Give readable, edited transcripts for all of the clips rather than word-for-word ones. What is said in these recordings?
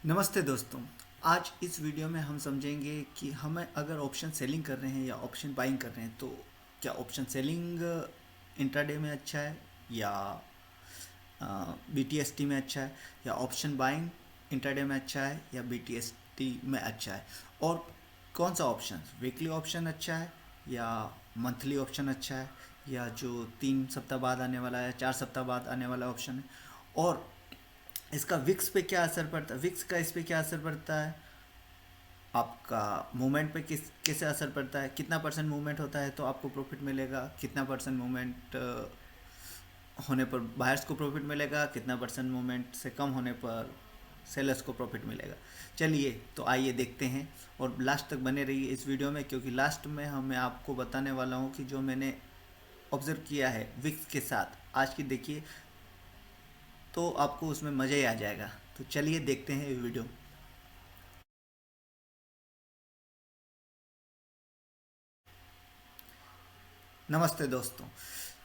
नमस्ते दोस्तों। आज इस वीडियो में हम समझेंगे कि हमें अगर ऑप्शन सेलिंग कर रहे हैं या ऑप्शन बाइंग कर रहे हैं तो क्या ऑप्शन सेलिंग इंट्राडे में अच्छा है या बीटीएसटी में अच्छा है, या ऑप्शन बाइंग इंट्राडे में अच्छा है या बीटीएसटी में अच्छा है, और कौन सा ऑप्शन वीकली ऑप्शन अच्छा है या मंथली ऑप्शन अच्छा है, या जो 3 सप्ताह बाद आने वाला है 4 सप्ताह बाद आने वाला ऑप्शन है, और इसका विक्स पे क्या असर पड़ता है, विक्स का इस पे क्या असर पड़ता है, आपका मूवमेंट पे कैसे असर पड़ता है, कितना परसेंट मूवमेंट होता है तो आपको प्रॉफिट मिलेगा, कितना परसेंट मूवमेंट होने पर बायर्स को प्रॉफिट मिलेगा, कितना परसेंट मूवमेंट से कम होने पर सेलर्स को प्रॉफिट मिलेगा। चलिए तो आइए देखते हैं, और लास्ट तक बने रहिए इस वीडियो में, क्योंकि लास्ट में मैं आपको बताने वाला हूँ कि जो मैंने ऑब्ज़र्व किया है विक्स के साथ आज की, देखिए तो आपको उसमें मज़ा ही आ जाएगा। तो चलिए देखते हैं ये वीडियो। नमस्ते दोस्तों।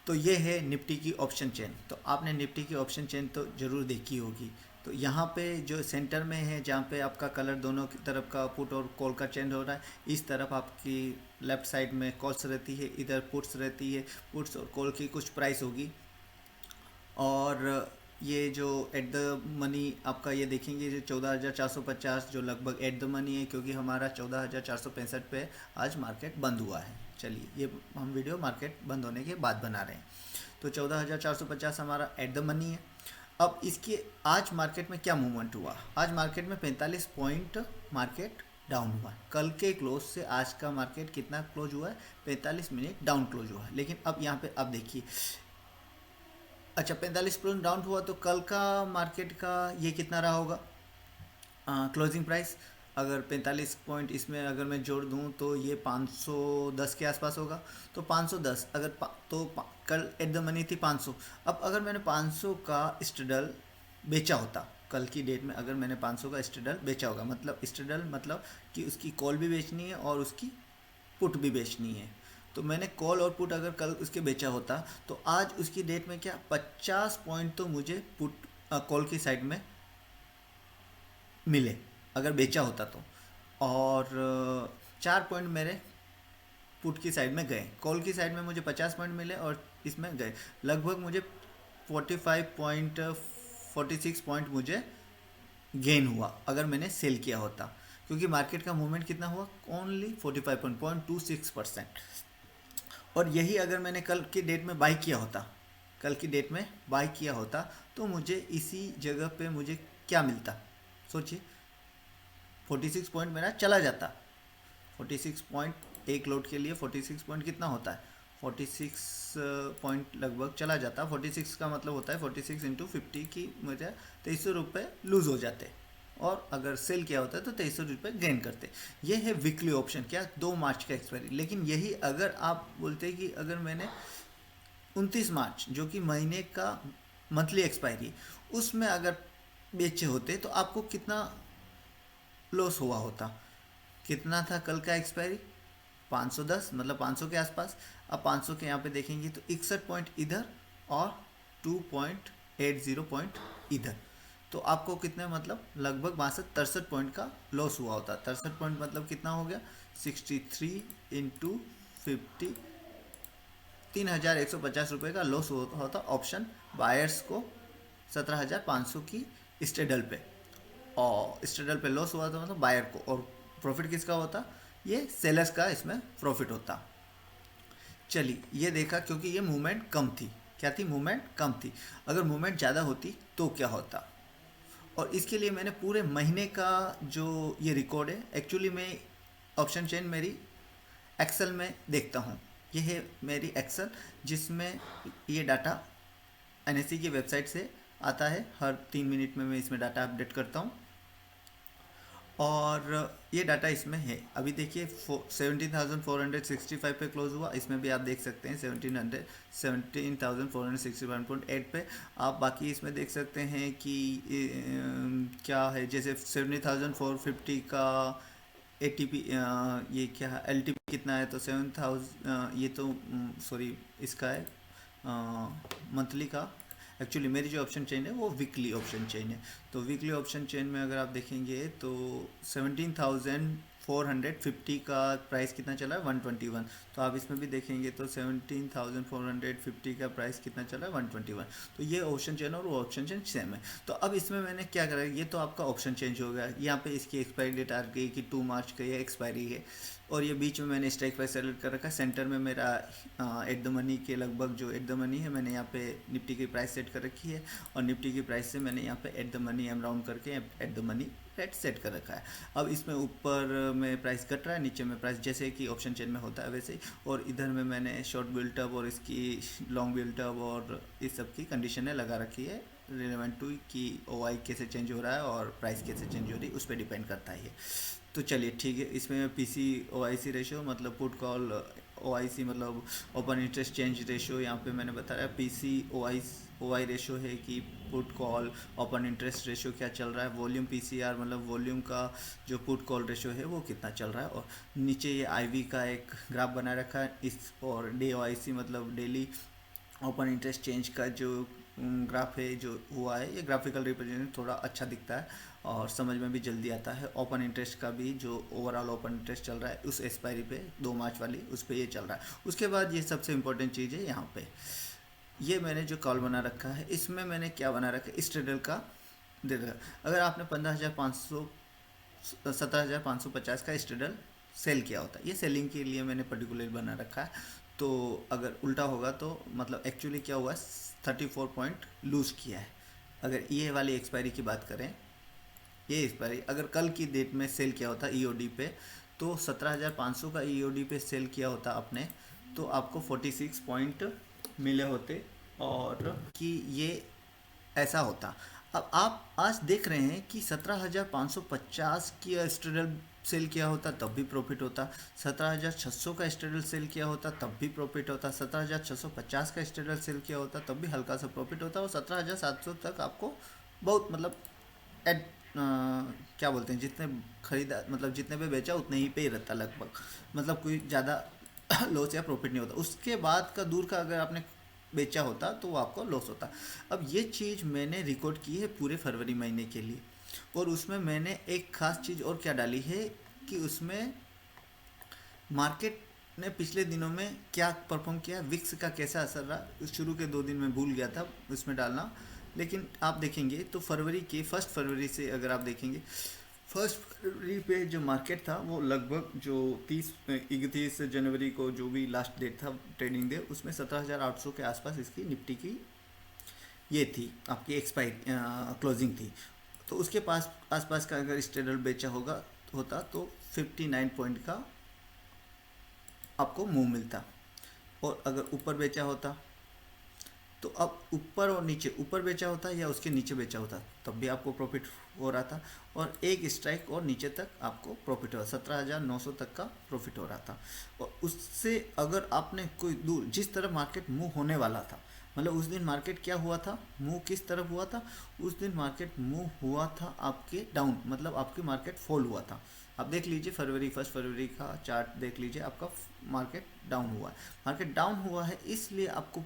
तो ये है निफ्टी की ऑप्शन चेन। तो आपने निफ्टी की ऑप्शन चेन तो ज़रूर देखी होगी। तो यहाँ पे जो सेंटर में है, जहाँ पे आपका कलर दोनों की तरफ का पुट और कॉल का चेंज हो रहा है, इस तरफ आपकी लेफ़्ट साइड में कॉल्स रहती है, इधर पुट्स रहती है। पुट्स और कॉल की कुछ प्राइस होगी, और ये जो एट द मनी आपका ये देखेंगे जो 14,450 जो लगभग एट द मनी है, क्योंकि हमारा 14,465 पे आज मार्केट बंद हुआ है। चलिए ये हम वीडियो मार्केट बंद होने के बाद बना रहे हैं। तो 14,450 हमारा एट द मनी है। अब इसके आज मार्केट में क्या मूवमेंट हुआ, आज मार्केट में 45 पॉइंट मार्केट डाउन हुआ है। कल के क्लोज से आज का मार्केट कितना क्लोज हुआ है, 45 मिनट डाउन क्लोज हुआ है। लेकिन अब यहाँ पे अब देखिए, अच्छा 45 पॉइंट डाउन हुआ तो कल का मार्केट का ये कितना रहा होगा क्लोजिंग प्राइस। अगर 45 पॉइंट इसमें अगर मैं जोड़ दूं तो ये 510 के आसपास होगा। तो 510 अगर कल एट द मनी थी 500। अब अगर मैंने 500 का स्ट्रडल बेचा होता, कल की डेट में अगर मैंने 500 का स्ट्रडल बेचा होगा, मतलब स्ट्रडल मतलब कि उसकी कॉल भी बेचनी है और उसकी पुट भी बेचनी है। तो मैंने कॉल और पुट अगर कल उसके बेचा होता तो आज उसकी डेट में क्या 50 पॉइंट तो मुझे पुट कॉल की साइड में मिले, अगर बेचा होता तो। और 4 पॉइंट मेरे पुट की साइड में गए, कॉल की साइड में मुझे 50 पॉइंट मिले और इसमें गए लगभग मुझे 46 पॉइंट मुझे गेन हुआ अगर मैंने सेल किया होता, क्योंकि मार्केट का मूवमेंट कितना हुआ, ओनली 45.26%। और यही अगर मैंने कल की डेट में बाई किया होता, कल की डेट में बाई किया होता तो मुझे इसी जगह पे मुझे क्या मिलता, सोचिए। 46 पॉइंट मेरा चला जाता। 46 पॉइंट एक लोड के लिए 46 पॉइंट कितना होता है, 46 पॉइंट लगभग चला जाता। 46 का मतलब होता है 46 × 50 की मुझे 2300 रुपये लूज़ हो जाते, और अगर सेल किया होता है तो 2300 रुपये गेन करते। ये है वीकली ऑप्शन, क्या 2 मार्च का एक्सपायरी। लेकिन यही अगर आप बोलते कि अगर मैंने 29 मार्च जो कि महीने का मंथली एक्सपायरी, उसमें अगर बेचे होते तो आपको कितना लॉस हुआ होता, कितना था कल का एक्सपायरी, 510, मतलब 500 के आसपास। अब 500 के यहाँ पे देखेंगे तो 61 पॉइंट इधर और 2.80 पॉइंट इधर, तो आपको कितने मतलब लगभग 62-63 पॉइंट का लॉस हुआ होता। 63 पॉइंट मतलब कितना हो गया, 63 × 50, 3,150 रुपये का लॉस होता ऑप्शन बायर्स को 17,500 की स्ट्रेडल पे, और स्ट्रेडल पे लॉस हुआ था मतलब बायर को, और प्रॉफिट किसका होता, ये सेलर्स का इसमें प्रॉफिट होता। चलिए ये देखा, क्योंकि ये मूवमेंट कम थी, क्या थी, मूवमेंट कम थी। अगर मूवमेंट ज़्यादा होती तो क्या होता, और इसके लिए मैंने पूरे महीने का जो ये रिकॉर्ड है, एक्चुअली मैं ऑप्शन चेन मेरी एक्सेल में देखता हूँ। ये है मेरी एक्सेल, जिसमें ये डाटा एनएससी की वेबसाइट से आता है। हर 3 मिनट में मैं इसमें डाटा अपडेट करता हूँ, और ये डाटा इसमें है। अभी देखिए 17,465 पे क्लोज हुआ, इसमें भी आप देख सकते हैं 17,465.8 पे। आप बाकी इसमें देख सकते हैं कि क्या है, जैसे 70,450 का एटीपी, ये क्या है एलटीपी कितना है, तो 7,000, ये तो सॉरी इसका है मंथली का एक्चुअली मेरी जो ऑप्शन चेन है वो वीकली ऑप्शन चेन है। तो वीकली ऑप्शन चेन में अगर आप देखेंगे तो 17,450 का प्राइस कितना चला है, 121। तो आप इसमें भी देखेंगे तो 17,450 का प्राइस कितना चला है, 121। तो ये ऑप्शन चेन और वो ऑप्शन चेन सेम है। तो अब इसमें मैंने क्या करा, ये तो आपका ऑप्शन चेंज हो गया, यहाँ पे इसकी एक्सपायरी डेट आ गई कि 2 मार्च का ये एक्सपायरी है। और ये बीच में मैंने स्ट्राइक प्राइस सेलेक्ट कर रखा है, सेंटर में मेरा एट द मनी के लगभग जो एट द मनी है मैंने यहाँ पे निफ्टी की प्राइस सेट कर रखी है, और निफ्टी की प्राइस से मैंने यहाँ पे at the money M round करके at the money rate set कर रखा है। अब इसमें ऊपर में प्राइस घट रहा है, नीचे में प्राइस जैसे कि ऑप्शन चेन में होता है वैसे ही। और इधर में मैंने शॉर्ट बिल्टअप और इसकी लॉन्ग बिल्टअप और इस सब की कंडीशनें लगा रखी है रिलेवेंट टू कि OI कैसे चेंज हो रहा है और प्राइस कैसे चेंज हो रही है, उस पर डिपेंड करता है ये। तो चलिए ठीक है, इसमें PCOIC रेशो मतलब पुट कॉल OIC मतलब ओपन इंटरेस्ट चेंज रेशो, यहाँ पे मैंने बताया PCOI रेशो है कि put call open interest ratio क्या चल रहा है, वॉल्यूम PCR मतलब वॉल्यूम का जो पुट कॉल रेशो है वो कितना चल रहा है, और नीचे ये IV का एक ग्राफ बना रखा है इस, और DOIC मतलब डेली ओपन इंटरेस्ट चेंज का जो ग्राफ है जो हुआ है, ये ग्राफिकल रिप्रेजेंटेशन थोड़ा अच्छा दिखता है और समझ में भी जल्दी आता है। ओपन इंटरेस्ट का भी जो ओवरऑल ओपन इंटरेस्ट चल रहा है उस एक्सपायरी पे 2 मार्च वाली, उस पे ये चल रहा है। उसके बाद ये सबसे इंपॉर्टेंट चीज़ है, यहाँ पे ये मैंने जो कॉल बना रखा है इसमें मैंने क्या बना रखा है, स्ट्रेडल का दे रखा। अगर आपने 17,550 का स्ट्रेडल सेल किया होता है, ये सेलिंग के लिए मैंने पर्टिकुलर बना रखा है। तो अगर उल्टा होगा तो मतलब एक्चुअली क्या हुआ, 34 पॉइंट लूज़ किया है। अगर ये वाली एक्सपायरी की बात करें, ये एक्सपायरी अगर कल की डेट में सेल किया होता EOD पे, तो 17,500 का EOD पे सेल किया होता आपने, तो आपको 46 पॉइंट मिले होते और कि ये ऐसा होता। अब आप आज देख रहे हैं कि 17,550 की स्ट्रेडल सेल किया होता तब भी प्रॉफिट होता, 17,600 का स्ट्रेडल सेल किया होता तब भी प्रॉफिट होता, 17,650 का स्ट्रेडल सेल किया होता तब भी हल्का सा प्रॉफिट होता, और 17,700 तक आपको बहुत मतलब एड क्या बोलते हैं, जितने खरीदा मतलब जितने पे बेचा उतने ही पे ही रहता लगभग, मतलब कोई ज़्यादा लॉस या प्रॉफिट नहीं होता। उसके बाद का दूर का अगर आपने बेचा होता तो वो आपको लॉस होता। अब ये चीज़ मैंने रिकॉर्ड की है पूरे फरवरी महीने के लिए, और उसमें मैंने एक ख़ास चीज़ और क्या डाली है कि उसमें मार्केट ने पिछले दिनों में क्या परफॉर्म किया, विक्स का कैसा असर रहा, शुरू के 2 दिन में भूल गया था उसमें डालना। लेकिन आप देखेंगे तो फरवरी के 1 फरवरी से अगर आप देखेंगे, 1 फरवरी पे जो मार्केट था वो लगभग जो 31 जनवरी को जो भी लास्ट डेट था ट्रेडिंग डे, उसमें 17,800 के आसपास इसकी निफ्टी की ये थी आपकी एक्सपायर क्लोजिंग थी। तो उसके पास आसपास का अगर स्ट्रेडल बेचा होता तो 59 पॉइंट का आपको मूव मिलता, और अगर ऊपर बेचा होता तो अब ऊपर और नीचे, ऊपर बेचा होता या उसके नीचे बेचा होता तब भी आपको प्रॉफिट हो रहा था, और एक स्ट्राइक और नीचे तक आपको प्रॉफिट हो रहा, 17,900 तक का प्रॉफिट हो रहा था। और उससे अगर आपने कोई दूर जिस तरफ मार्केट मूव होने वाला था, मतलब उस दिन मार्केट क्या हुआ था, मूव किस तरफ हुआ था, उस दिन मार्केट मूव हुआ था आपके डाउन, मतलब आपकी मार्केट फॉल हुआ था। आप देख लीजिए 1 फरवरी का चार्ट देख लीजिए, आपका मार्केट डाउन हुआ है। मार्केट डाउन हुआ है इसलिए आपको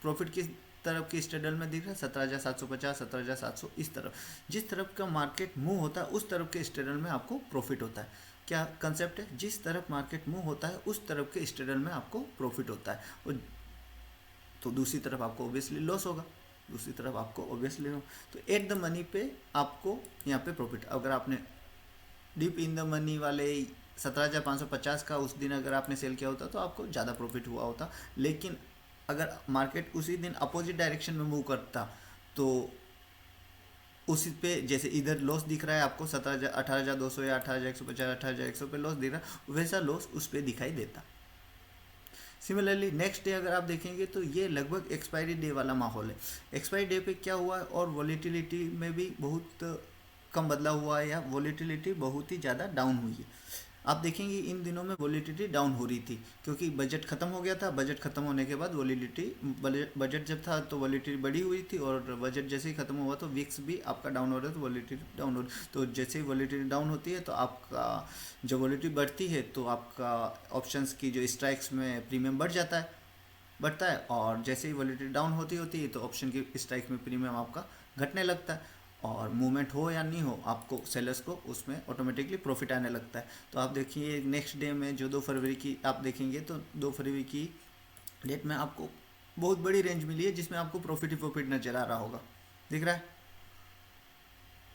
प्रॉफिट किस तरफ की स्ट्रेडल में दिख रहा है, 17,750, 17,700, इस तरफ जिस तरफ का मार्केट मूव होता है उस तरफ के स्ट्रेडल में आपको प्रॉफिट होता है। क्या कंसेप्ट है, जिस तरफ मार्केट मूव होता है उस तरफ के स्ट्रेडल में आपको प्रॉफिट होता है, और तो दूसरी तरफ आपको ऑब्वियसली लॉस होगा, दूसरी तरफ आपको ऑब्वियसली तो एट द मनी पे आपको यहाँ पे प्रॉफिट। अगर आपने डीप इन द मनी वाले 17,550 का उस दिन अगर आपने सेल किया होता तो आपको ज़्यादा प्रॉफिट हुआ होता, लेकिन अगर मार्केट उसी दिन अपोजिट डायरेक्शन में मूव करता तो उसी पे जैसे इधर लॉस दिख रहा है आपको 18,200 या 18,150, 18,100 पे लॉस दिख रहा है, वैसा लॉस उस पर दिखाई देता। सिमिलरली नेक्स्ट डे अगर आप देखेंगे तो ये लगभग एक्सपायरी डे वाला माहौल है। एक्सपायरी डे पे क्या हुआ है, और वॉलीटिलिटी में भी बहुत कम बदलाव हुआ है या वॉलीटिलिटी बहुत ही ज़्यादा डाउन हुई है। आप देखेंगे इन दिनों में वॉलीटिलिटी डाउन हो रही थी क्योंकि बजट ख़त्म हो गया था, बजट ख़त्म होने के बाद वॉलीटिलिटी, बजट जब था तो वॉलीटिलिटी बढ़ी हुई थी, और बजट जैसे ही ख़त्म हुआ तो विक्स भी आपका डाउन हो रहा है, तो वॉलीटिलिटी डाउन हो रही, तो जैसे ही वॉलीटिलिटी डाउन होती है तो आपका जब वॉलीटिलिटी बढ़ती है तो आपका ऑप्शंस की जो स्ट्राइक्स में प्रीमियम बढ़ जाता है। बढ़ता है, और जैसे ही वॉलेटिलिटी डाउन होती होती है तो ऑप्शन की स्ट्राइक में प्रीमियम आपका घटने लगता है, और मूवमेंट हो या नहीं हो आपको सेलर्स को उसमें ऑटोमेटिकली प्रॉफिट आने लगता है। तो आप देखिए नेक्स्ट डे में जो 2 फरवरी की आप देखेंगे तो 2 फरवरी की डेट में आपको बहुत बड़ी रेंज मिली है जिसमें आपको प्रॉफिट ही प्रॉफिट नजर आ रहा होगा। दिख रहा है,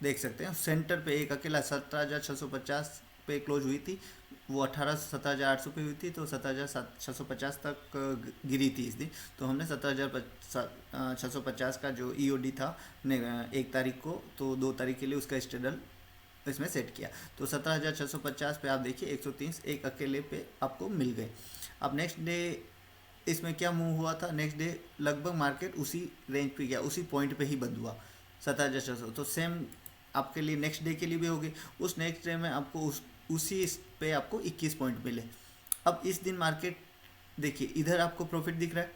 देख सकते हैं सेंटर पे एक अकेला 17,650 पे क्लोज हुई थी, वो 17,800 पे हुई थी, तो 17,650 तक गिरी थी इस दिन। तो हमने 17,650 का जो ईओडी था 1 तारीख को, तो 2 तारीख के लिए उसका स्टेडल इसमें सेट किया। तो 17,650 पे आप देखिए 130 एक अकेले पे आपको मिल गए। अब नेक्स्ट डे इसमें क्या मूव हुआ था, नेक्स्ट डे लगभग मार्केट उसी रेंज पे गया, उसी पॉइंट पे ही बंद हुआ 17,600। तो सेम आपके लिए नेक्स्ट डे के लिए भी होगी, उस नेक्स्ट डे में आपको उसी पे आपको 21 पॉइंट मिले। अब इस दिन मार्केट देखिए इधर आपको प्रॉफिट दिख रहा है,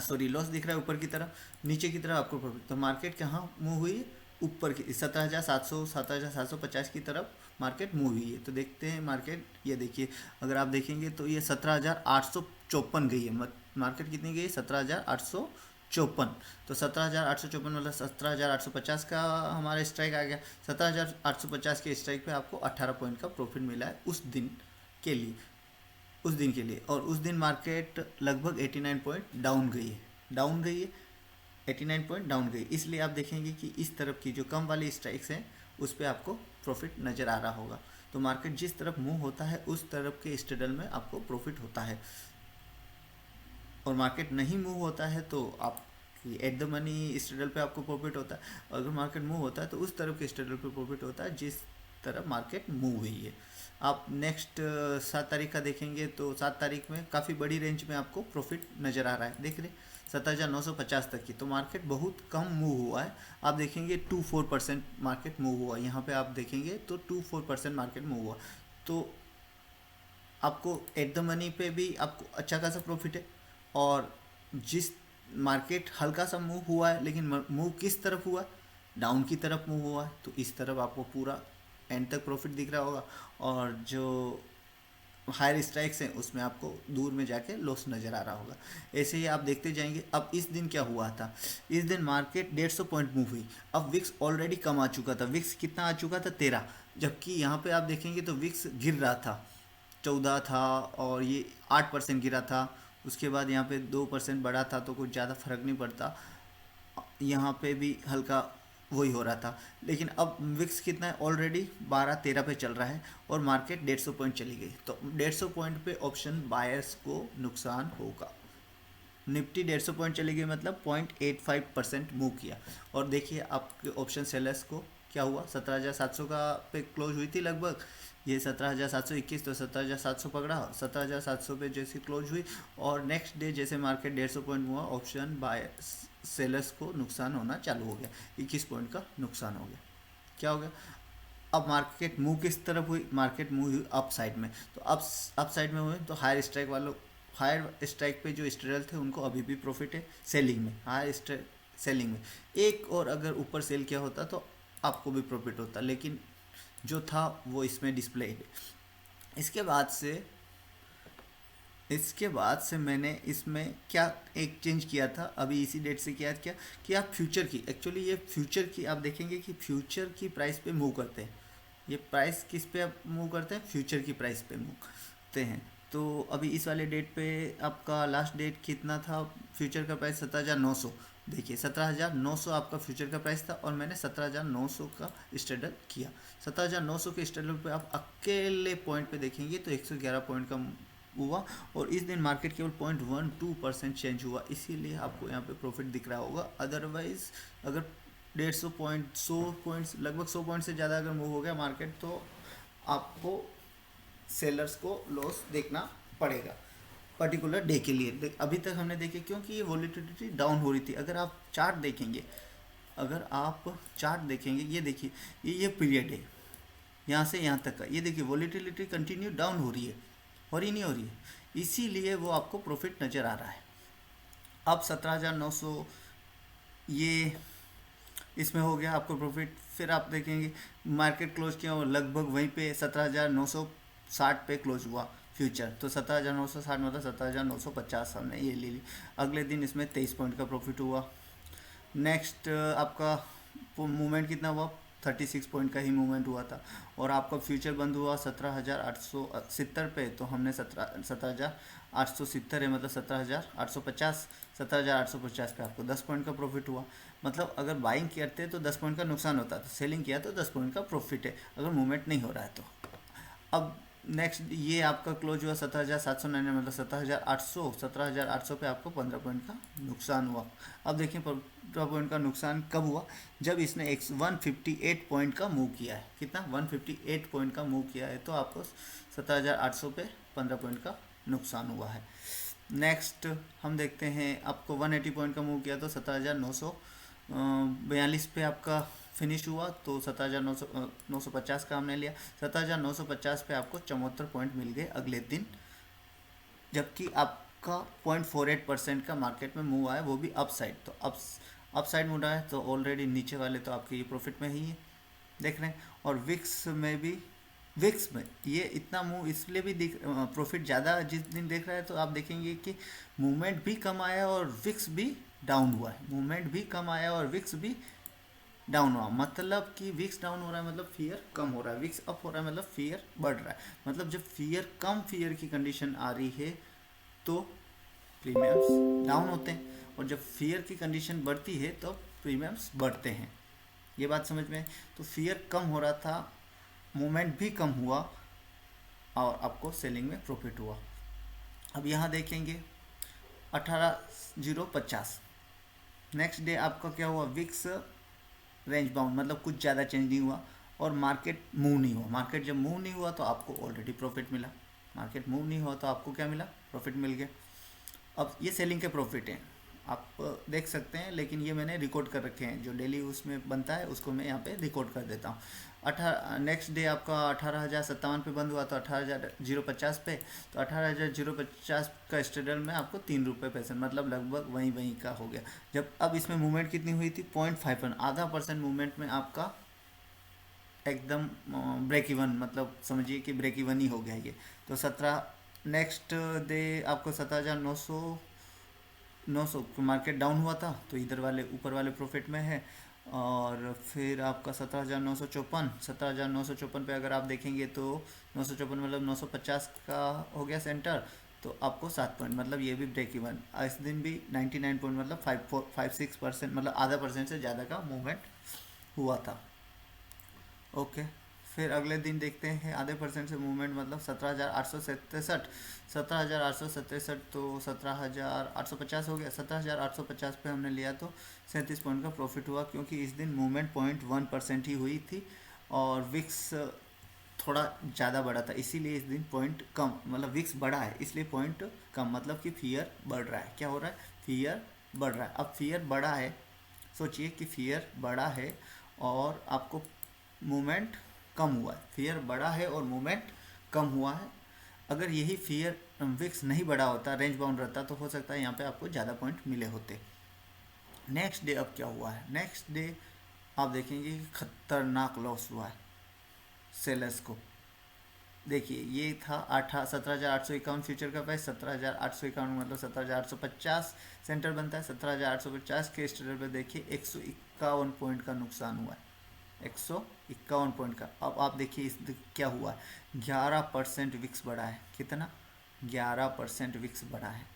सॉरी लॉस दिख रहा है ऊपर की तरफ, नीचे की तरफ आपको प्रॉफिट। तो मार्केट कहाँ मूव हुई है, ऊपर की 17,700 17,750 की तरफ मार्केट मूव हुई है। तो देखते हैं मार्केट, ये देखिए अगर आप देखेंगे तो ये 17,854 गई है, मार्केट कितनी गई है 17,854। तो 17,854 मतलब 17,850 का हमारा स्ट्राइक आ गया। 17,850 के स्ट्राइक पे आपको 18 पॉइंट का प्रॉफिट मिला है उस दिन के लिए, उस दिन के लिए। और उस दिन मार्केट लगभग 89 पॉइंट डाउन गई है, डाउन गई है 89 पॉइंट डाउन गई। इसलिए आप देखेंगे कि इस तरफ की जो कम वाली स्ट्राइक्स हैं उस पर आपको प्रॉफिट नज़र आ रहा होगा। तो मार्केट जिस तरफ मूव होता है उस तरफ के स्ट्रेडल में आपको प्रॉफिट होता है, और मार्केट नहीं मूव होता है तो आप एट द मनी स्ट्रेडल पे आपको प्रॉफिट होता है। अगर मार्केट मूव होता है तो उस तरफ के स्ट्रेडल पे प्रॉफिट होता है जिस तरफ मार्केट मूव हुई है। आप नेक्स्ट 7 तारीख का देखेंगे तो 7 तारीख में काफ़ी बड़ी रेंज में आपको प्रॉफिट नज़र आ रहा है, देख रहे 17,950 तक की। तो मार्केट बहुत कम मूव हुआ है, आप देखेंगे 2-4% मार्केट मूव हुआ, यहाँ पे आप देखेंगे तो 2-4% मार्केट मूव हुआ। तो आपको एट द मनी पे भी आपको अच्छा खासा प्रॉफिट है। और जिस मार्केट हल्का सा मूव हुआ है, लेकिन मूव किस तरफ हुआ, डाउन की तरफ मूव हुआ है, तो इस तरफ आपको पूरा एंड तक प्रॉफिट दिख रहा होगा। और जो हायर स्ट्राइक्स हैं उसमें आपको दूर में जाके लॉस नज़र आ रहा होगा। ऐसे ही आप देखते जाएंगे। अब इस दिन क्या हुआ था, इस दिन मार्केट 150 पॉइंट मूव हुई। अब विक्स ऑलरेडी कम आ चुका था, विक्स कितना आ चुका था 13, जबकि यहाँ पे आप देखेंगे तो विक्स गिर रहा था, 14 था, और ये 8% गिरा था। उसके बाद यहाँ पे 2% बढ़ा था, तो कुछ ज़्यादा फर्क नहीं पड़ता, यहाँ पे भी हल्का वही हो रहा था। लेकिन अब विक्स कितना है, ऑलरेडी 12-13 पे चल रहा है, और मार्केट 150 पॉइंट चली गई। तो 150 पॉइंट पे ऑप्शन बायर्स को नुकसान होगा। निफ्टी 150 पॉइंट चली गई मतलब 0.85% मूव किया। और देखिए आपके ऑप्शन सेलर्स को क्या हुआ, 17,700 का पे क्लोज हुई थी लगभग, ये 17,721, तो 17,700 पकड़ा, 17,700 पे जैसे क्लोज हुई, और नेक्स्ट डे जैसे मार्केट 150 पॉइंट हुआ, ऑप्शन बाय सेलर्स को नुकसान होना चालू हो गया, 21 पॉइंट का नुकसान हो गया। क्या हो गया, अब मार्केट मूव किस तरफ हुई, मार्केट मूव हुई अप साइड में। तो अप साइड में हुए तो हायर स्ट्राइक वालों, हायर स्ट्राइक पे जो स्ट्रेडल थे उनको अभी भी प्रॉफिट है सेलिंग में, हायर स्ट्राइक सेलिंग में। एक और अगर ऊपर सेल किया होता तो आपको भी प्रॉफिट होता, लेकिन जो था वो इसमें डिस्प्ले है। इसके बाद से इसके बाद से मैंने इसमें क्या एक चेंज किया था, अभी इसी डेट से किया क्या कि आप फ्यूचर की, एक्चुअली ये फ्यूचर की आप देखेंगे कि फ्यूचर की प्राइस पे मूव करते हैं। ये प्राइस किस पे आप मूव करते हैं, फ्यूचर की प्राइस पे मूव करते हैं। तो अभी इस वाले डेट पे आपका लास्ट डेट कितना था, फ्यूचर का प्राइस 17,900, देखिए 17,900 आपका फ्यूचर का प्राइस था, और मैंने 17,900 का स्ट्रेडल किया। 17,900 के स्ट्रेडल पे आप अकेले पॉइंट पे देखेंगे तो 111 पॉइंट का हुआ, और इस दिन मार्केट केवल 0.12% चेंज हुआ, इसीलिए आपको यहाँ पे प्रॉफिट दिख रहा होगा। अदरवाइज अगर 150 पॉइंट 100 पॉइंट्स लगभग 100 पॉइंट से ज़्यादा अगर मूव हो गया मार्केट तो आपको सेलर्स को लॉस देखना पड़ेगा पर्टिकुलर डे के लिए। अभी तक हमने देखे क्योंकि ये वॉलीटिलिटी डाउन हो रही थी। अगर आप चार्ट देखेंगे, अगर आप चार्ट देखेंगे, ये देखिए ये पीरियड है यहाँ से यहाँ तक का, ये देखिए वॉलीटिलिटी कंटिन्यू डाउन हो रही है, हो रही नहीं हो रही है, इसीलिए वो आपको प्रॉफिट नज़र आ रहा है। अब 17,900 ये इसमें हो गया आपको प्रॉफिट। फिर आप देखेंगे मार्केट क्लोज किया और लगभग वहीं पे 17,960 पे क्लोज हुआ, फ्यूचर। तो 17,960 मतलब 17,950 हमने ये ले ली। अगले दिन इसमें 23 पॉइंट का प्रॉफिट हुआ। नेक्स्ट आपका मूवमेंट कितना हुआ, 36 पॉइंट का ही मूवमेंट हुआ था। और आपका फ्यूचर बंद हुआ 17,870 पे, तो हमने 17,870 है मतलब 17,850, 17,850 पे आपको 10 पॉइंट का प्रॉफिट हुआ। मतलब अगर बाइंग करते तो 10 पॉइंट का नुकसान होता, तो सेलिंग किया तो 10 पॉइंट का प्रॉफिट है अगर मूवमेंट नहीं हो रहा है तो। अब नेक्स्ट ये आपका क्लोज हुआ 17,799 मतलब 17,800, 17,800 पे आपको 15 पॉइंट का नुकसान हुआ। अब देखिए 15 पॉइंट का नुकसान कब हुआ, जब इसने 158 पॉइंट का मूव किया है। कितना, 158 पॉइंट का मूव किया है, तो आपको 17,800 पे 15 पॉइंट का नुकसान हुआ है। नेक्स्ट हम देखते हैं, आपको 180 पॉइंट का मूव किया तो 17,942 पे आपका फिनिश हुआ, तो 17,950 का हमने लिया। 17,950 पे आपको 74 पॉइंट मिल गए अगले दिन, जबकि आपका 0.48% का मार्केट में मूव आया, वो भी अप साइड। तो अप साइड मूव आया तो ऑलरेडी नीचे वाले तो आपके ये प्रॉफिट में ही है, देख रहे हैं। और विक्स में भी, विक्स में ये इतना मूव इसलिए भी दिख प्रॉफिट ज़्यादा जिस दिन देख रहा है, तो आप देखेंगे कि मूवमेंट भी कम आया और विक्स भी डाउन हुआ है। मूवमेंट भी कम आया और विक्स भी डाउन हुआ, मतलब कि विक्स डाउन हो रहा है मतलब फियर कम हो रहा है, विक्स अप हो रहा है मतलब फियर बढ़ रहा है। मतलब जब फियर कम, फियर की कंडीशन आ रही है तो प्रीमियम्स डाउन होते हैं, और जब फियर की कंडीशन बढ़ती है तो प्रीमियम्स बढ़ते हैं। ये बात समझ में। तो फियर कम हो रहा था, मूवमेंट भी कम हुआ, और आपको सेलिंग में प्रॉफिट हुआ। अब यहाँ देखेंगे 18,050, नेक्स्ट डे आपका क्या हुआ, विक्स रेंज बाउंड, मतलब कुछ ज़्यादा चेंज नहीं हुआ और मार्केट मूव नहीं हुआ। मार्केट जब मूव नहीं हुआ तो आपको ऑलरेडी प्रॉफिट मिला, मार्केट मूव नहीं हुआ तो आपको क्या मिला, प्रॉफिट मिल गया। अब ये सेलिंग के प्रॉफिट हैं, आप देख सकते हैं, लेकिन ये मैंने रिकॉर्ड कर रखे हैं, जो डेली उसमें बनता है उसको मैं यहाँ पे रिकॉर्ड कर देता हूँ। नेक्स्ट डे आपका 18,057 पे बंद हुआ, तो 18,050 पे, तो 18,050 का स्टेडल में आपको 3 रुपये पैसे, मतलब लगभग वहीं वहीं का हो गया। जब अब इसमें मूवमेंट कितनी हुई थी, 0.5%, आधा परसेंट मूवमेंट में आपका एकदम ब्रेक इवन, मतलब समझिए कि ब्रेक इवन ही हो गया ये। तो 17 नेक्स्ट डे आपको 17,900 मार्केट डाउन हुआ था, तो इधर वाले ऊपर वाले प्रॉफिट में है। और फिर आपका 17,954 पे अगर आप देखेंगे तो 954 मतलब 950 का हो गया सेंटर, तो आपको 7 पॉइंट, मतलब ये भी ब्रेक इवन। इस दिन भी 99 पॉइंट मतलब 5-6%, मतलब आधा परसेंट से ज़्यादा का मूवमेंट हुआ था। ओके, फिर अगले दिन देखते हैं आधे परसेंट से मूवमेंट, मतलब 17,867, 17,867 तो 17,850 हो गया। 17,850 पे हमने लिया तो 37 पॉइंट का प्रॉफिट हुआ, क्योंकि इस दिन मूवमेंट 0.1% ही हुई थी और विक्स थोड़ा ज़्यादा बढ़ा था, इसीलिए इस दिन पॉइंट कम, मतलब विक्स बढ़ा है इसलिए पॉइंट कम, मतलब कि फियर बढ़ रहा है। क्या हो रहा है, फियर बढ़ रहा है। अब फियर बढ़ा है, सोचिए कि फियर बढ़ा है और आपको मूवमेंट कम हुआ है, फियर बढ़ा है और मूवमेंट कम हुआ है। अगर यही फियर विक्स नहीं बढ़ा होता, रेंज बाउंड रहता, तो हो सकता है यहाँ पे आपको ज़्यादा पॉइंट मिले होते। नेक्स्ट डे अब क्या हुआ है, नेक्स्ट डे आप देखेंगे कि खतरनाक लॉस हुआ है सेलर्स को। देखिए ये था 17,851 फ्यूचर का प्राइस, 17,851 मतलब 17,850 सेंटर बनता है। 17,850 के स्टेटर पे देखिए 151 पॉइंट का नुकसान हुआ है, 151 पॉइंट का। अब आप देखिए इस क्या हुआ है, 11% विक्स बढ़ा है। कितना, 11% विक्स बढ़ा है।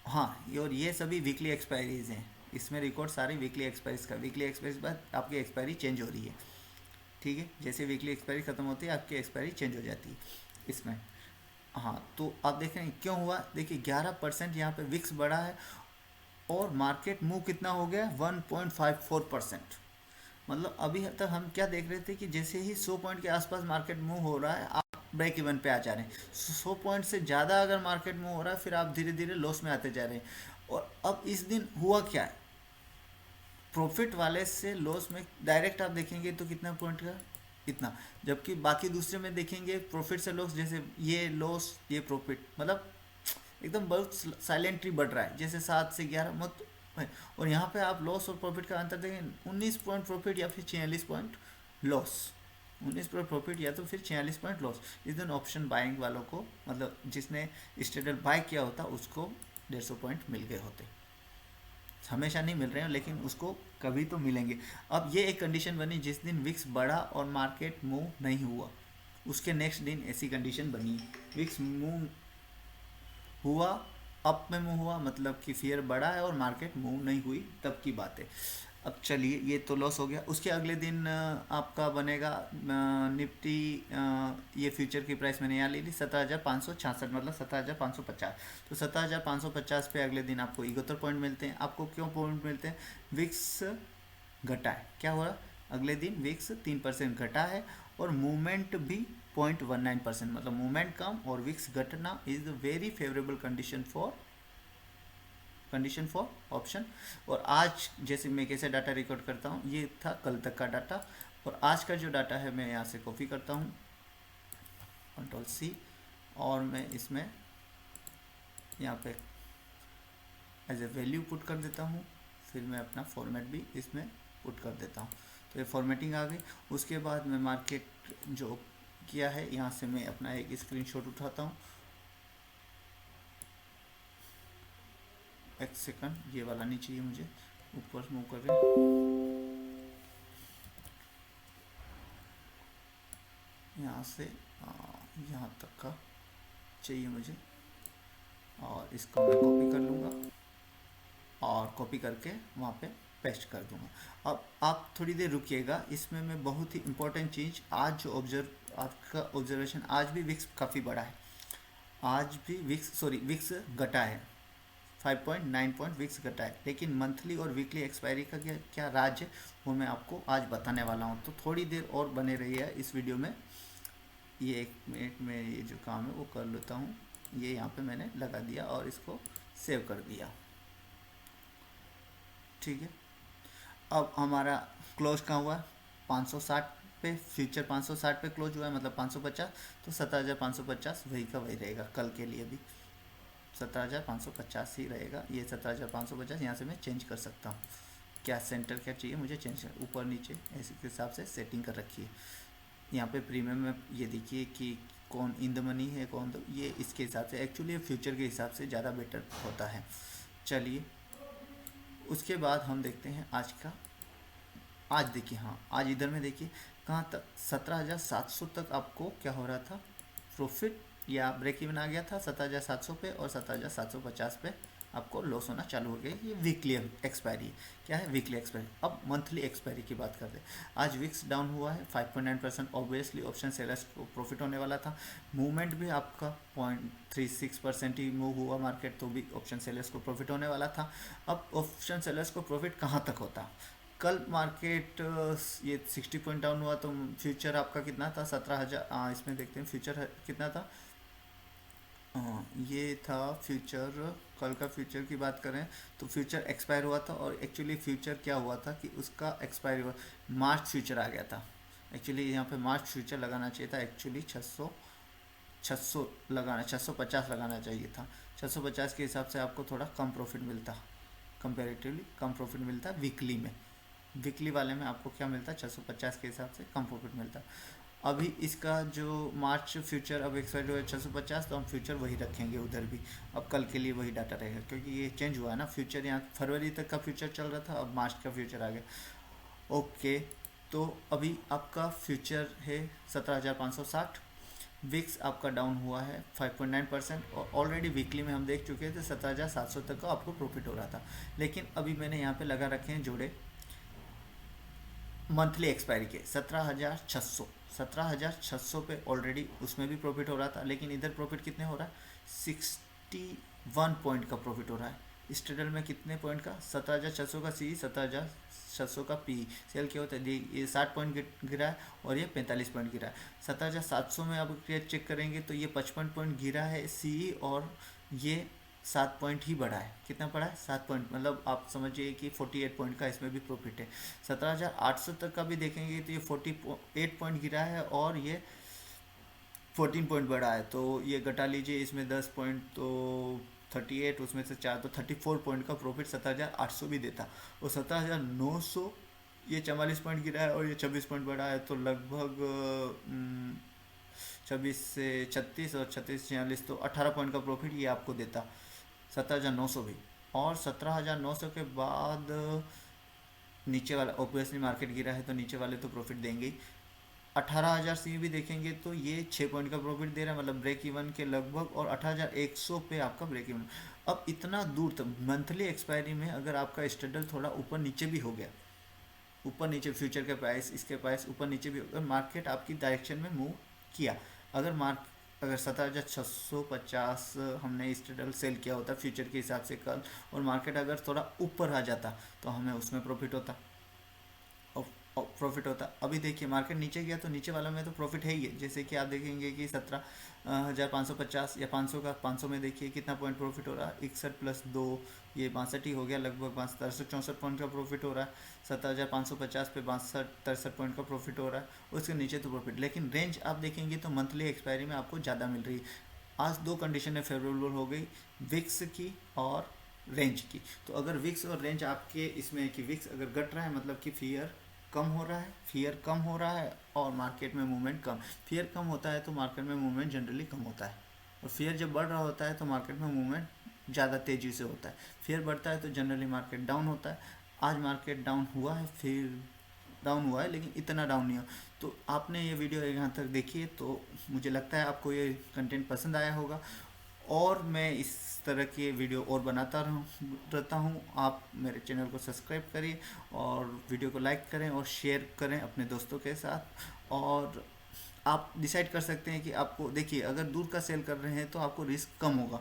हाँ, और ये सभी वीकली एक्सपायरीज हैं, इसमें रिकॉर्ड सारी वीकली एक्सपायरीज का। वीकली एक्सपायरीज बाद आपकी एक्सपायरी चेंज हो रही है, ठीक है, जैसे वीकली एक्सपायरी ख़त्म होती है आपकी एक्सपायरी चेंज हो जाती है इसमें। हाँ, तो आप देख रहे हैं क्यों हुआ, देखिए 11% यहाँ पे विक्स बढ़ा है और मार्केट मूव कितना हो गया, 1.54%। मतलब अभी तक हम क्या देख रहे थे कि जैसे ही 100 पॉइंट के आसपास मार्केट मूव हो रहा है, आप ब्रेक इवन पे आ जा रहे हैं। 100 पॉइंट से ज़्यादा अगर मार्केट मूव हो रहा है, फिर आप धीरे धीरे लॉस में आते जा रहे हैं। और अब इस दिन हुआ क्या है, प्रॉफिट वाले से लॉस में डायरेक्ट आप देखेंगे तो कितना पॉइंट का, इतना, जबकि बाकी दूसरे में देखेंगे प्रॉफिट से लॉस, जैसे ये लॉस ये प्रॉफिट, मतलब एकदम बहुत साइलेंटली बढ़ रहा है, जैसे 7 से 11 मत है। और यहाँ पे आप लॉस और प्रॉफिट का अंतर देखें, 19 पॉइंट प्रॉफिट या फिर 46 पॉइंट लॉस। 19 पर प्रॉफिट या तो फिर 46 पॉइंट लॉस। इस दिन ऑप्शन बाइंग वालों को, मतलब जिसने स्ट्रेडल बाय किया होता उसको 150 पॉइंट मिल गए होते। हमेशा नहीं मिल रहे हैं लेकिन उसको कभी तो मिलेंगे। अब ये एक कंडीशन बनी जिस दिन विक्स बढ़ा और मार्केट मूव नहीं हुआ, उसके नेक्स्ट दिन ऐसी कंडीशन बनी, विक्स मूव हुआ, अप में मूव हुआ, मतलब कि फियर बढ़ा है और मार्केट मूव नहीं हुई, तब की बात है। अब चलिए, ये तो लॉस हो गया। उसके अगले दिन आपका बनेगा निफ्टी, ये फ्यूचर की प्राइस मैंने यहाँ ले ली 17,566, मतलब 17,550। तो 17,550 पे अगले दिन आपको 71 पॉइंट मिलते हैं। आपको क्यों पॉइंट मिलते हैं? विक्स घटा है। क्या हुआ? अगले दिन विक्स 3% घटा है और मूवमेंट भी 0.19%, मतलब मूवमेंट कम और विक्स घटना is very favourable condition for option. और आज जैसे मैं कैसे डाटा रिकॉर्ड करता हूँ, ये था कल तक का डाटा, और आज का जो डाटा है मैं यहाँ से कॉपी करता हूँ, Ctrl+C, और मैं इसमें यहाँ पे एज ए वैल्यू पुट कर देता हूँ, फिर मैं अपना फॉर्मेट भी इसमें पुट कर देता हूँ। तो ये फॉर्मेटिंग आ गई। उसके बाद मैं मार्केट जो किया है, यहाँ से मैं अपना एक स्क्रीनशॉट उठाता हूँ। एक सेकंड, ये वाला नहीं चाहिए मुझे, ऊपर मूव कर रहे हैं, यहाँ से यहाँ तक का चाहिए मुझे, और इसको मैं कॉपी कर लूँगा और कॉपी करके वहाँ पे पेस्ट कर दूँगा। अब आप थोड़ी देर रुकिएगा, इसमें मैं बहुत ही इंपॉर्टेंट चीज़, आज जो आपका ऑब्जर्वेशन, आज भी विक्स काफ़ी बड़ा है, आज भी विक्स घटा है, 5.9 पॉइंट विक्स घटा है, लेकिन मंथली और वीकली एक्सपायरी का क्या क्या राज है, वो मैं आपको आज बताने वाला हूँ। तो थोड़ी देर और बने रहिए इस वीडियो में। ये 1 मिनट में ये जो काम है वो कर लेता हूँ। ये यहाँ पे मैंने लगा दिया और इसको सेव कर दिया, ठीक है। अब हमारा क्लोज कहाँ हुआ? 560 पे, फ्यूचर 560 पे क्लोज हुआ है, मतलब 550। तो 17,550 वही का वही रहेगा कल के लिए भी, 17,550 ही रहेगा। ये 17,550 यहाँ से मैं चेंज कर सकता हूँ। क्या सेंटर क्या चाहिए मुझे चेंज कर, ऊपर नीचे ऐसे के हिसाब से सेटिंग कर रखी है। यहाँ पे प्रीमियम में ये देखिए कि कौन इन द मनी है, कौन तो ये इसके हिसाब से, एक्चुअली फ्यूचर के हिसाब से ज़्यादा बेटर होता है। चलिए, उसके बाद हम देखते हैं आज का। आज देखिए, हाँ आज इधर में देखिए कहाँ तक, 17,700 तक आपको क्या हो रहा था, प्रॉफिट या ब्रेक इवन आ गया था 17,700 पे, और 17,750 पे आपको लॉस होना चालू हो गया। ये वीकली एक्सपायरी क्या है, वीकली एक्सपायरी। अब मंथली एक्सपायरी की बात करते हैं। आज विक्स डाउन हुआ है 5.9%, ऑब्वियसली ऑप्शन सेलर्स को प्रॉफिट होने वाला था। मूवमेंट भी आपका 0.36% ही मूव हुआ मार्केट, तो भी ऑप्शन सेलर्स को प्रॉफिट होने वाला था। अब ऑप्शन सेलर्स को प्रॉफिट कहाँ तक होता? कल मार्केट ये 60 पॉइंट डाउन हुआ, तो फ्यूचर आपका कितना था, 17,000। इसमें देखते हैं फ्यूचर कितना था। ये था फ्यूचर, कल का फ्यूचर की बात करें तो फ्यूचर एक्सपायर हुआ था, और एक्चुअली फ्यूचर क्या हुआ था कि उसका एक्सपायर हुआ, मार्च फ्यूचर आ गया था। एक्चुअली यहाँ पे मार्च फ्यूचर लगाना चाहिए था, एक्चुअली 600 लगाना, 650 लगाना चाहिए था। 650 के हिसाब से आपको थोड़ा कम प्रॉफिट मिलता, कंपेरेटिवली कम प्रॉफिट मिलता वीकली में। वीकली वाले में आपको क्या मिलता, 650 के हिसाब से कम प्रॉफिट मिलता। अभी इसका जो मार्च फ्यूचर अब एक्सपायर हुआ है 650, तो हम फ्यूचर वही रखेंगे उधर भी। अब कल के लिए वही डाटा रहेगा, क्योंकि ये चेंज हुआ है ना, फ्यूचर यहाँ फरवरी तक का फ्यूचर चल रहा था, अब मार्च का फ्यूचर आ गया। ओके, तो अभी आपका फ्यूचर है 17,560, विक्स आपका डाउन हुआ है 5.9%, और ऑलरेडी वीकली में हम देख चुके थे 17,700 तक का आपको प्रॉफिट हो रहा था। लेकिन अभी मैंने यहाँ पे लगा रखे हैं जोड़े मंथली एक्सपायरी के 17,600 पे ऑलरेडी उसमें भी प्रॉफिट हो रहा था, लेकिन इधर प्रॉफिट कितने हो रहा है, 61 पॉइंट का प्रॉफिट हो रहा है। स्ट्रेडल में कितने पॉइंट का, 17,600 का सी, 17,600 का पी। सेल क्या होता है, ये 60 पॉइंट गिरा है और ये 45 पॉइंट गिरा है। 17,700 में अब चेक करेंगे तो ये 55 पॉइंट गिरा है सी, और ये 7 पॉइंट ही बढ़ा है। कितना बढ़ा है, 7 पॉइंट, मतलब आप समझिए कि 48 पॉइंट का इसमें भी प्रॉफिट है। 17,800 तक का भी देखेंगे तो ये 48 पॉइंट गिरा है, और ये 14 पॉइंट बढ़ा है। तो ये घटा लीजिए, इसमें 10 पॉइंट, तो 38, उसमें से 4, तो 34 पॉइंट का प्रॉफिट 17,800 भी देता, और 17,900 ये 44 पॉइंट गिरा है और ये 26 पॉइंट बढ़ा है, तो लगभग 26 से 36 और 36 से 46, तो 18 पॉइंट का प्रॉफिट ये आपको देता, 17,900 भी। और 17,900 के बाद नीचे वाला ऑब्वियसली मार्केट गिरा है तो नीचे वाले तो प्रॉफिट देंगे ही। 18,000 सी भी देखेंगे तो ये 6 पॉइंट का प्रॉफिट दे रहा है, मतलब ब्रेक इवन के लगभग, और 18,100 पे आपका ब्रेक इवन। अब इतना दूर तक मंथली एक्सपायरी में अगर आपका स्ट्रगल थोड़ा ऊपर नीचे भी हो गया, ऊपर नीचे फ्यूचर के प्राइस, इसके प्राइस ऊपर नीचे भी, अगर मार्केट आपकी डायरेक्शन में मूव किया, अगर 17,650 हमने स्ट्रगल सेल किया होता फ्यूचर के हिसाब से कल, और मार्केट अगर थोड़ा ऊपर आ जाता तो हमें उसमें प्रॉफिट होता, प्रॉफिट होता। अभी देखिए मार्केट नीचे गया तो नीचे वाला में तो प्रॉफिट है ही है, जैसे कि आप देखेंगे कि 17,550 या 500 का, 500 में देखिए कितना पॉइंट प्रॉफिट हो रहा है, 61+2 ये 62 ही हो गया, लगभग 63-64 पॉइंट का प्रॉफिट हो रहा है। 17,550 पे 62-63 पॉइंट का प्रॉफिट हो रहा है, उसके नीचे तो प्रॉफिट, लेकिन रेंज आप देखेंगे तो मंथली एक्सपायरी में आपको ज़्यादा मिल रही है। आज दो कंडीशनें फेवरेबल हो गई, विक्स की और रेंज की। तो अगर विक्स और रेंज आपके इसमें है कि विक्स अगर घट रहा है मतलब कि फियर कम हो रहा है, फियर कम हो रहा है और मार्केट में मूवमेंट कम, फियर कम होता है तो मार्केट में मूवमेंट जनरली कम होता है, और फियर जब बढ़ रहा होता है तो मार्केट में मूवमेंट ज़्यादा तेज़ी से होता है। फियर बढ़ता है तो जनरली मार्केट डाउन होता है। आज मार्केट डाउन हुआ है, फिर डाउन हुआ है लेकिन इतना डाउन नहीं हो। तो आपने ये वीडियो यहाँ तक देखी है तो मुझे लगता है आपको ये कंटेंट पसंद आया होगा, और मैं इस तरह के वीडियो और बनाता रहता हूँ। आप मेरे चैनल को सब्सक्राइब करिए और वीडियो को लाइक करें और शेयर करें अपने दोस्तों के साथ। और आप डिसाइड कर सकते हैं कि आपको, देखिए अगर दूर का सेल कर रहे हैं तो आपको रिस्क कम होगा।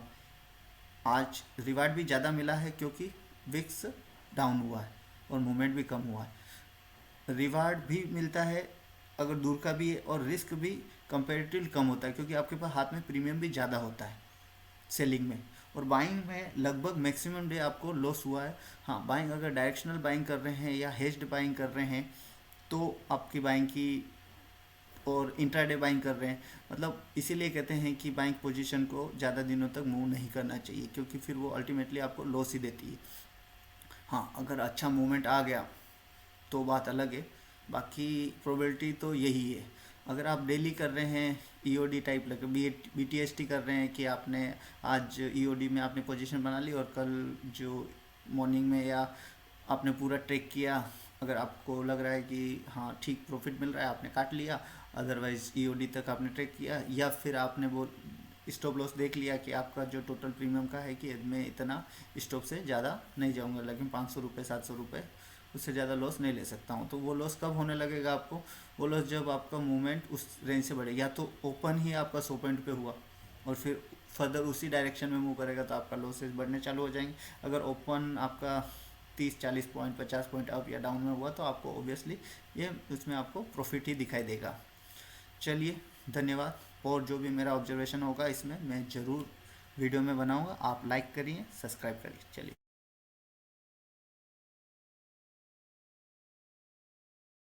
आज रिवार्ड भी ज़्यादा मिला है क्योंकि विक्स डाउन हुआ है और मूवमेंट भी कम हुआ है। रिवार्ड भी मिलता है अगर दूर का भी है, और रिस्क भी कंपेरेटिवली कम होता है क्योंकि आपके पास हाथ में प्रीमियम भी ज़्यादा होता है सेलिंग में। और बाइंग में लगभग मैक्सिमम डे आपको लॉस हुआ है। हाँ, बाइंग अगर डायरेक्शनल बाइंग कर रहे हैं या हेज्ड बाइंग कर रहे हैं तो आपकी बाइंग की, और इंट्राडे बाइंग कर रहे हैं, मतलब इसीलिए कहते हैं कि बाइंग पोजीशन को ज़्यादा दिनों तक मूव नहीं करना चाहिए क्योंकि फिर वो अल्टीमेटली आपको लॉस ही देती है। हाँ, अगर अच्छा मूवमेंट आ गया तो बात अलग है, बाकी प्रोबेबिलिटी तो यही है। अगर आप डेली कर रहे हैं ईओडी टाइप लगे, बीटीएसटी कर रहे हैं कि आपने आज ईओडी में आपने पोजीशन बना ली और कल जो मॉर्निंग में या आपने पूरा ट्रेक किया, अगर आपको लग रहा है कि हाँ ठीक प्रॉफिट मिल रहा है आपने काट लिया, अदरवाइज़ ईओडी तक आपने ट्रेक किया, या फिर आपने वो स्टॉप लॉस देख लिया कि आपका जो टोटल प्रीमियम का है कि मैं इतना स्टॉप से ज़्यादा नहीं जाऊँगा, लेकिन 500 रुपये 700 रुपये उससे ज़्यादा लॉस नहीं ले सकता हूँ। तो वो लॉस कब होने लगेगा आपको? वो लॉस जब आपका मूवमेंट उस रेंज से बढ़ेगा, या तो ओपन ही आपका 100 पॉइंट पे हुआ और फिर फर्दर उसी डायरेक्शन में मूव करेगा तो आपका लॉसेस बढ़ने चालू हो जाएंगे। अगर ओपन आपका 30-40 पॉइंट 50 पॉइंट अप या डाउन में हुआ तो आपको ऑब्वियसली ये उसमें आपको प्रॉफिट ही दिखाई देगा। चलिए, धन्यवाद। और जो भी मेरा ऑब्जर्वेशन होगा इसमें मैं ज़रूर वीडियो में बनाऊंगा। आप लाइक करिए, सब्सक्राइब करिए। चलिए।